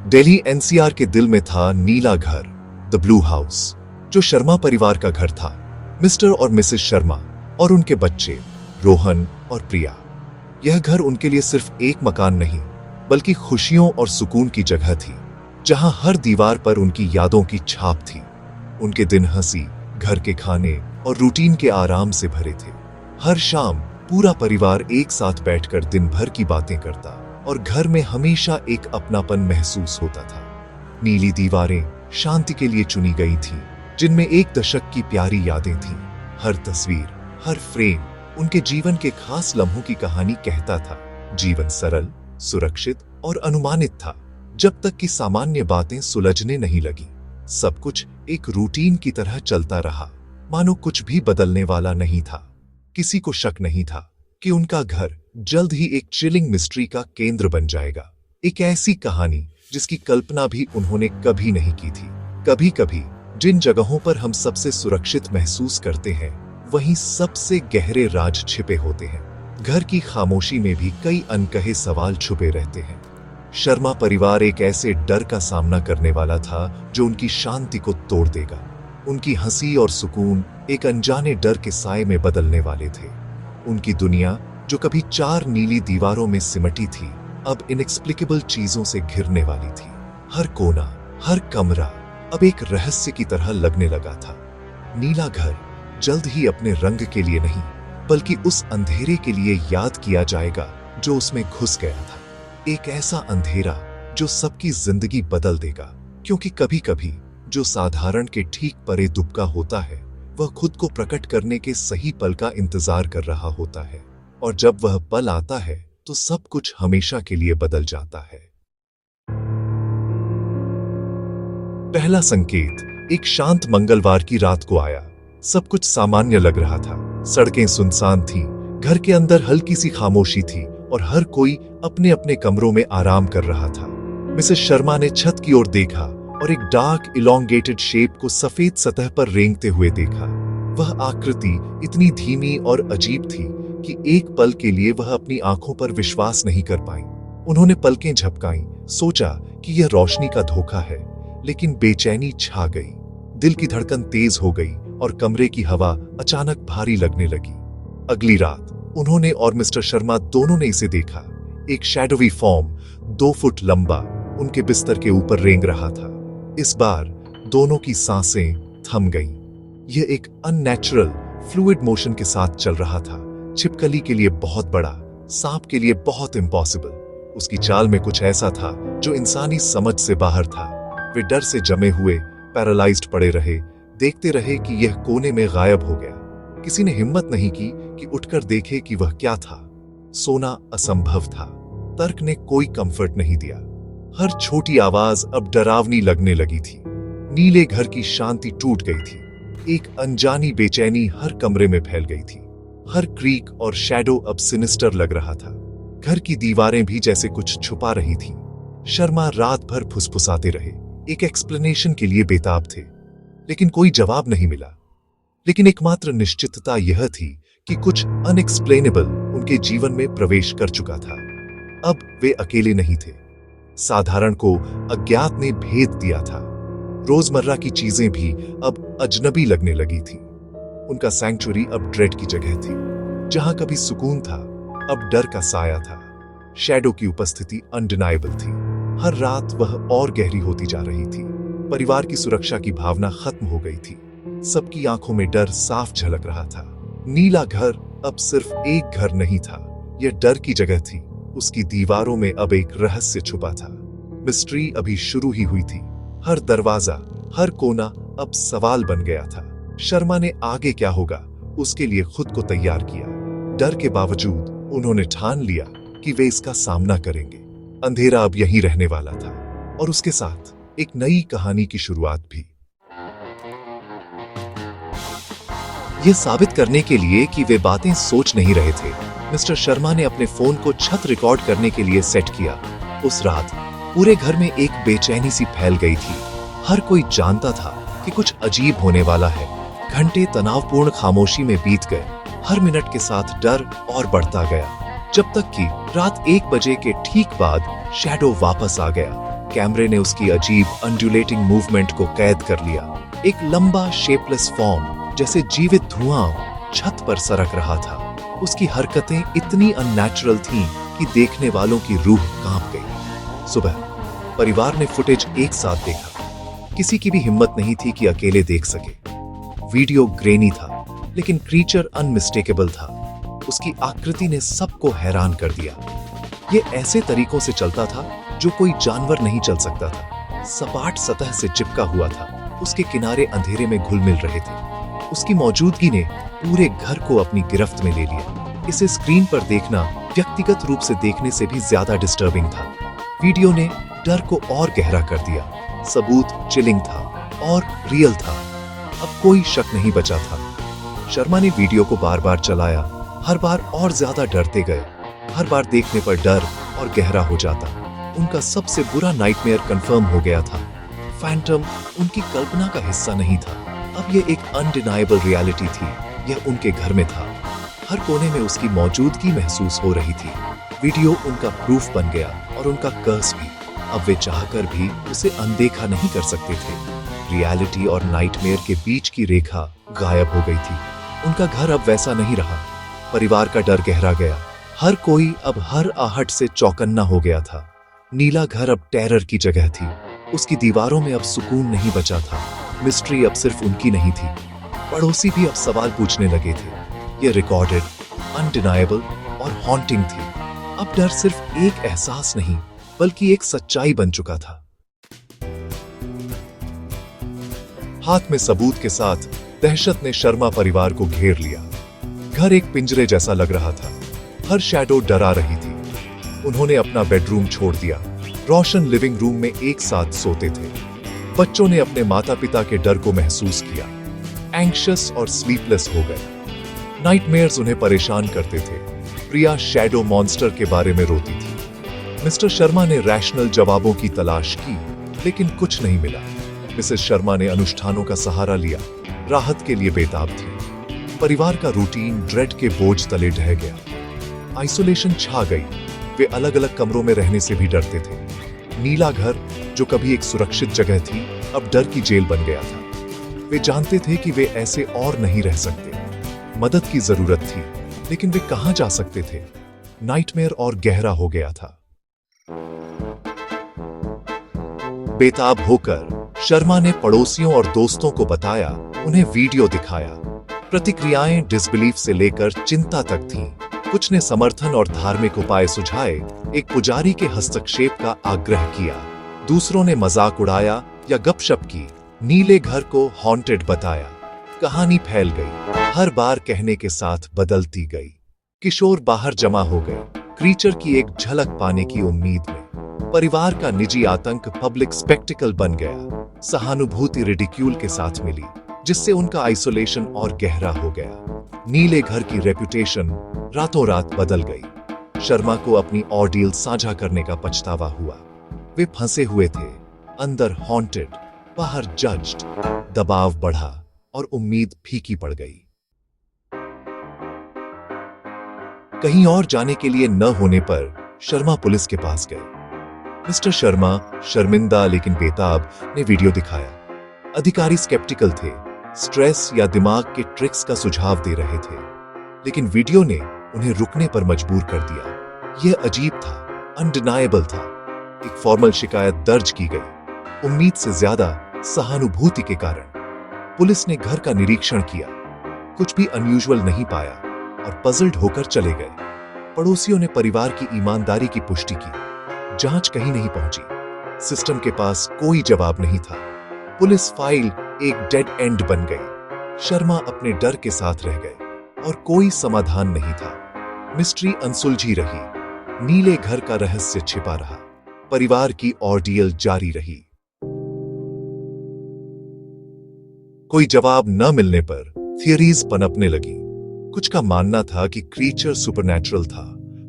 Delhi NCR के दिल में था नीला घर, द ब्लू हाउस, जो शर्मा परिवार का घर था। मिस्टर और मिसेस शर्मा और उनके बच्चे रोहन और प्रिया। यह घर उनके लिए सिर्फ एक मकान नहीं, बल्कि खुशियों और सुकून की जगह थी, जहां हर दीवार पर उनकी यादों की छाप थी। उनके दिन हंसी, घर के खाने और रूटीन के आराम से भरे थे। हर शाम पूरा परिवार एक साथ बैठकर दिन भर की बातें करता और घर में हमेशा एक अपनापन महसूस होता था। नीली दीवारें शांति के लिए चुनी गई थीं, जिनमें एक दशक की प्यारी यादें थीं। हर तस्वीर, हर फ्रेम उनके जीवन के खास लम्हों की कहानी कहता था। जीवन सरल, सुरक्षित और अनुमानित था, जब तक कि सामान्य बातें सुलझने नहीं लगी। सब कुछ एक रूटीन की तरह चलता रहा, मानो कुछ भी बदलने वाला नहीं था। किसी को शक नहीं था कि उनका घर जल्द ही एक चिलिंग मिस्ट्री का केंद्र बन जाएगा। एक ऐसी कहानी जिसकी कल्पना भी उन्होंने कभी नहीं की थी। कभी कभी जिन जगहों पर हम सबसे सुरक्षित महसूस करते हैं, वहीं सबसे गहरे राज छिपे होते हैं। घर की खामोशी में भी कई अनकहे सवाल छुपे रहते हैं। शर्मा परिवार एक ऐसे डर का सामना करने वाला था जो उनकी शांति को तोड़ देगा। उनकी हंसी और सुकून एक अनजाने डर के साए में बदलने वाले थे। उनकी दुनिया, जो कभी चार नीली दीवारों में सिमटी थी, अब इनएक्सप्लिकेबल चीजों से घिरने वाली थी। हर कोना, हर कमरा अब एक रहस्य की तरह लगने लगा था। नीला घर जल्द ही अपने रंग के लिए नहीं, बल्कि उस अंधेरे के लिए याद किया जाएगा जो उसमें घुस गया था। एक ऐसा अंधेरा जो सबकी जिंदगी बदल देगा, क्योंकि कभी कभी जो साधारण के ठीक परे दुबका होता है, वह खुद को प्रकट करने के सही पल का इंतजार कर रहा होता है, और जब वह पल आता है तो सब कुछ हमेशा के लिए बदल जाता है। पहला संकेत एक शांत मंगलवार की रात को आया। सब कुछ सामान्य लग रहा था। सड़कें सुनसान थीं, घर के अंदर हल्की सी खामोशी थी और हर कोई अपने अपने कमरों में आराम कर रहा था। मिसेस शर्मा ने छत की ओर देखा और एक डार्क इलोंगेटेड शेप को सफेद सतह पर रेंगते हुए देखा। वह आकृति इतनी धीमी और अजीब थी कि एक पल के लिए वह अपनी आंखों पर विश्वास नहीं कर पाई। उन्होंने पलकें झपकाईं, सोचा कि यह रोशनी का धोखा है, लेकिन बेचैनी छा गई। दिल की धड़कन तेज हो गई और कमरे की हवा अचानक भारी लगने लगी। अगली रात उन्होंने और मिस्टर शर्मा दोनों ने इसे देखा। एक शैडोवी फॉर्म 2 फुट लंबा उनके बिस्तर के ऊपर रेंग रहा था। इस बार दोनों की सांसें थम गईं। यह एक अननेचुरल फ्लूइड मोशन के साथ चल रहा था। छिपकली के लिए बहुत बड़ा, सांप के लिए बहुत इम्पॉसिबल। उसकी चाल में कुछ ऐसा था जो इंसानी समझ से बाहर था। वे डर से जमे हुए पैरालाइज्ड पड़े रहे, देखते रहे कि यह कोने में गायब हो गया। किसी ने हिम्मत नहीं की कि उठकर देखे कि वह क्या था। सोना असंभव था। तर्क ने कोई कंफर्ट नहीं दिया। हर छोटी आवाज अब डरावनी लगने लगी थी। नीले घर की शांति टूट गई थी। एक अनजानी बेचैनी हर कमरे में फैल गई थी। हर क्रीक और शैडो अब सिनिस्टर लग रहा था। घर की दीवारें भी जैसे कुछ छुपा रही थीं। शर्मा रात भर फुसफुसाते रहे, एक एक्सप्लेनेशन के लिए बेताब थे, लेकिन कोई जवाब नहीं मिला। लेकिन एकमात्र निश्चितता यह थी कि कुछ अनएक्सप्लेनेबल उनके जीवन में प्रवेश कर चुका था। अब वे अकेले नहीं थे। साधारण को अज्ञात ने भेद दिया था। रोजमर्रा की चीजें भी अब अजनबी लगने लगी थी। उनका सैंक्चुरी अब ड्रेड की जगह थी। जहां कभी सुकून था, अब डर का साया था। शैडो की उपस्थिति अनडिनाइबल थी। हर रात वह और गहरी होती जा रही थी। परिवार की सुरक्षा की भावना खत्म हो गई थी। सबकी आंखों में डर साफ झलक रहा था। नीला घर अब सिर्फ एक घर नहीं था, यह डर की जगह थी। उसकी दीवारों में अब एक रहस्य छुपा था। मिस्ट्री अभी शुरू ही हुई थी। हर दरवाजा, हर कोना अब सवाल बन गया था। शर्मा ने आगे क्या होगा, उसके लिए खुद को तैयार किया। डर के बावजूद उन्होंने ठान लिया कि वे इसका सामना करेंगे। अंधेरा अब यहीं रहने वाला था, और उसके साथ एक नई कहानी की शुरुआत भी। यह साबित करने के लिए कि वे बातें सोच नहीं रहे थे, मिस्टर शर्मा ने अपने फोन को छत रिकॉर्ड करने के लिए सेट किया। उस रात पूरे घर में एक बेचैनी सी फैल गई थी। हर कोई जानता था कि कुछ अजीब होने वाला है। घंटे तनावपूर्ण खामोशी में बीत गए। हर मिनट के साथ डर और बढ़ता गया, जब तक कि रात 1 बजे के ठीक बाद शैडो वापस आ गया। कैमरे ने उसकी अजीब अनड्यूलेटिंग मूवमेंट को कैद कर लिया। एक लंबा शेपलेस फॉर्म जैसे जीवित धुआं छत पर सरक रहा था। उसकी हरकतें इतनी अननेचुरल थीं कि देखने वालों की रूह कांप गई। सुबह परिवार ने फुटेज एक साथ देखा। किसी की भी हिम्मत नहीं थी कि अकेले देख सके। वीडियो ग्रेनी था, लेकिन क्रीचर अनमिस्टेकेबल था। उसकी आकृति ने सबको हैरान कर दिया। ये ऐसे तरीकों से चलता था जो कोई जानवर नहीं चल सकता था। सपाट सतह से चिपका हुआ था। उसके किनारे अंधेरे में घुल मिल रहे थे। उसकी मौजूदगी ने पूरे घर को अपनी गिरफ्त में ले लिया। इसे स्क्रीन पर देखना व्यक्तिगत रूप से देखने से भी ज्यादा डिस्टर्बिंग था। वीडियो ने डर को और गहरा कर दिया। सबूत चिलिंग था और रियल था। अब कोई शक नहीं बचा था। शर्मा ने वीडियो को बार बार चलाया। हर बार और ज्यादा डरते गए। हर बार देखने पर डर और गहरा हो जाता। उनका सबसे बुरा नाइटमेयर कंफर्म हो गया था। फैंटम उनकी कल्पना का हिस्सा नहीं था। अब ये एक अनडिनाइबल रियलिटी थी। यह उनके घर में था। हर कोने में उसकी मौजूदगी महसूस हो रही थी। वीडियो उनका प्रूफ बन गया और उनका कर्स भी। अब वे चाहकर भी उसे अनदेखा नहीं कर सकते थे। रियलिटी और नाइटमेयर के बीच की रेखा गायब हो गई थी। उनका घर अब वैसा नहीं रहा। परिवार का डर गहरा गया। हर कोई अब हर आहट से चौकन्ना हो गया था। नीला घर अब टेरर की जगह थी। उसकी दीवारों में अब सुकून नहीं बचा था। मिस्ट्री अब सिर्फ उनकी नहीं थी। पड़ोसी भी अब सवाल पूछने लगे थे। ये रिकॉर्डेड, अनडिनाइबल और हॉन्टिंग थी। अब डर सिर्फ एक एहसास नहीं, बल्कि एक सच्चाई बन चुका था। हाथ में सबूत के साथ दहशत ने शर्मा परिवार को घेर लिया। घर एक पिंजरे जैसा लग रहा था। हर शैडो डरा रही थी। उन्होंने अपना बेडरूम छोड़ दिया। रोशन लिविंग रूम में एक साथ सोते थे। बच्चों ने अपने माता पिता के डर को महसूस किया। एंग्शियस और स्लीपलेस हो गए। नाइटमेयर्स उन्हें परेशान करते थे। प्रिया शैडो मॉन्स्टर के बारे में रोती थी। मिस्टर शर्मा ने रैशनल जवाबों की तलाश की, लेकिन कुछ नहीं मिला। मिसेस शर्मा ने अनुष्ठानों का सहारा लिया। राहत के लिए बेताब थी। परिवार का रूटीन ड्रेड के बोझ तले ढह गया। आइसोलेशन छा गई। वे अलग अलग कमरों में रहने से भी डरते थे। नीला घर, जो कभी एक सुरक्षित जगह थी, अब डर की जेल बन गया था। वे जानते थे कि वे ऐसे और नहीं रह सकते। मदद की जरूरत थी, लेकिन वे कहां जा सकते थे? नाइटमेयर और गहरा हो गया था। बेताब होकर शर्मा ने पड़ोसियों और दोस्तों को बताया। उन्हें वीडियो दिखाया। प्रतिक्रियाएं डिसबिलीफ से लेकर चिंता तक थीं। कुछ ने समर्थन और धार्मिक उपाय सुझाए। एक पुजारी के हस्तक्षेप का आग्रह किया। दूसरों ने मजाक उड़ाया या गपशप की। नीले घर को हॉन्टेड बताया। कहानी फैल गई। हर बार कहने के साथ बदलती गई। किशोर बाहर जमा हो गए, क्रीचर की एक झलक पाने की उम्मीद में। परिवार का निजी आतंक पब्लिक स्पेक्टिकल बन गया। सहानुभूति रिडिक्यूल के साथ मिली, जिससे उनका आइसोलेशन और गहरा हो गया। नीले घर की रेपुटेशन रातों रात बदल गई। शर्मा को अपनी ऑर्डियल साझा करने का पछतावा हुआ। वे फंसे हुए थे, अंदर हॉन्टेड, बाहर जज्ड। दबाव बढ़ा और उम्मीद फीकी पड़ गई। कहीं और जाने के लिए न होने पर शर्मा पुलिस के पास गए। मिस्टर शर्मा, शर्मिंदा लेकिन बेताब, ने वीडियो दिखाया। अधिकारी स्केप्टिकल थे। स्ट्रेस या दिमाग के ट्रिक्स का सुझाव दे रहे थे, लेकिन वीडियो ने उन्हें रुकने पर मजबूर कर दिया। यह अजीब था, अनडिनाइबल था। एक फॉर्मल शिकायत दर्ज की गई, उम्मीद से ज्यादा सहानुभूति के कारण। पुलिस ने घर का निरीक्षण किया। कुछ भी अनयूजुअल नहीं पाया और पजल्ड होकर चले गए। पड़ोसियों ने परिवार की ईमानदारी की पुष्टि की। जांच कहीं नहीं पहुंची। सिस्टम के पास कोई जवाब नहीं था। पुलिस फाइल एक डेड एंड बन गई। शर्मा अपने डर के साथ रह गए और कोई समाधान नहीं था। मिस्ट्री अनसुलझी रही। नीले घर का रहस्य छिपा रहा। परिवार की ऑर्डियल जारी रही। कोई जवाब न मिलने पर थियरीज पनपने लगी। कुछ का मानना था कि क्रीचर सुपरनैचुरल था,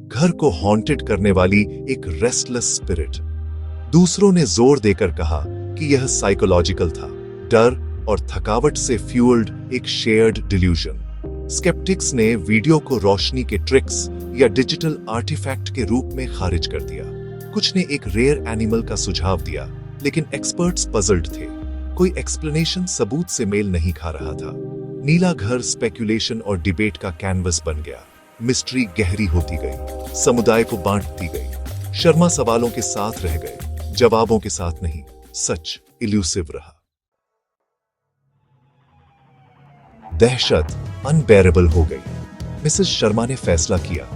घर को हॉन्टेड करने वाली एक रेस्टलेस स्पिरिट। दूसरों ने जोर देकर कहा कि यह साइकोलॉजिकल था, डर और थकावट से फ्यूल्ड एक शेयर्ड डिल्यूजन। स्केप्टिक्स ने वीडियो को रोशनी के ट्रिक्स या डिजिटल आर्टिफैक्ट के रूप में खारिज कर दिया। कुछ ने एक रेयर एनिमल का सुझाव दिया, लेकिन एक्सपर्ट्स पजल्ड थे। कोई एक्सप्लेनेशन सबूत से मेल नहीं खा रहा था। नीला घर स्पेक्यूलेशन और डिबेट का कैनवस बन गया। मिस्ट्री गहरी होती गई, समुदाय को बांटती गई। शर्मा सवालों के साथ रह गए, जवाबों के साथ नहीं। सच इल्यूसिव रहा। दहशत अनबेरेबल हो गई। मिसेस शर्मा ने फैसला किया,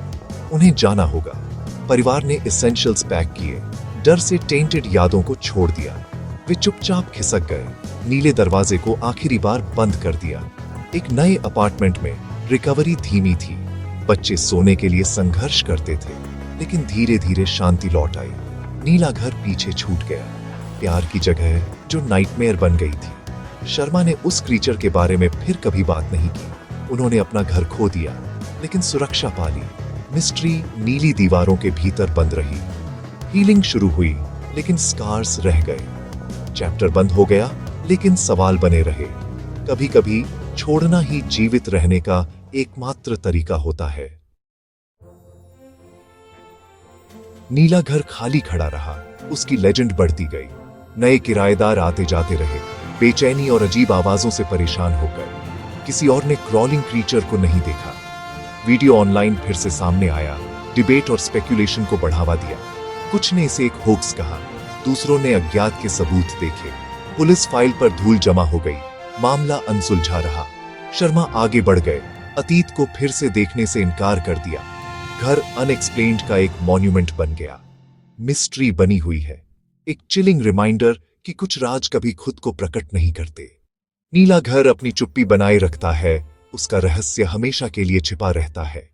उन्हें जाना होगा। परिवार ने एसेंशियल्स पैक किए, डर से टेंटेड यादों को छोड़ दिया। वे चुपचाप खिसक गए, नीले दरवाजे को आखिरी बार बंद कर दिया। एक नए अपार्टमेंट में रिकवरी धीमी थी। बच्चे सोने के लिए संघर्ष करते थे, लेकिन धीरे धीरे शांति लौट आई। नीला घर पीछे छूट गया, प्यार की जगह जो नाइटमेयर बन गई थी। शर्मा ने उस क्रीचर के बारे में फिर कभी बात नहीं की। उन्होंने अपना घर खो दिया, लेकिन सुरक्षा पा ली। मिस्ट्री नीली दीवारों के भीतर बंद रही। हीलिंग शुरू हुई, लेकिन स्कार्स रह गए। चैप्टर बंद हो गया, लेकिन सवाल बने रहे। कभी कभी छोड़ना ही जीवित रहने का एकमात्र तरीका होता है। नीला घर खाली खड़ा रहा, उसकी लेजेंड बढ़ती गई। नए किराएदार आते जाते रहे, बेचैनी और अजीब आवाजों से परेशान होकर। किसी और ने क्रॉलिंग क्रीचर को नहीं देखा। वीडियो ऑनलाइन फिर से सामने आया, डिबेट और स्पेक्यूलेशन को बढ़ावा दिया। कुछ ने इसे एक होक्स कहा, दूसरों ने अज्ञात के सबूत देखे। पुलिस फाइल पर धूल जमा हो गई, मामला अनसुलझा रहा। शर्मा आगे बढ़ गए, अतीत को फिर से देखने से इनकार कर दिया। घर अनएक्सप्लेन्ड का एक मॉन्यूमेंट बन गया। मिस्ट्री बनी हुई है, एक चिलिंग रिमाइंडर कि कुछ राज कभी खुद को प्रकट नहीं करते। नीला घर अपनी चुप्पी बनाए रखता है, उसका रहस्य हमेशा के लिए छिपा रहता है।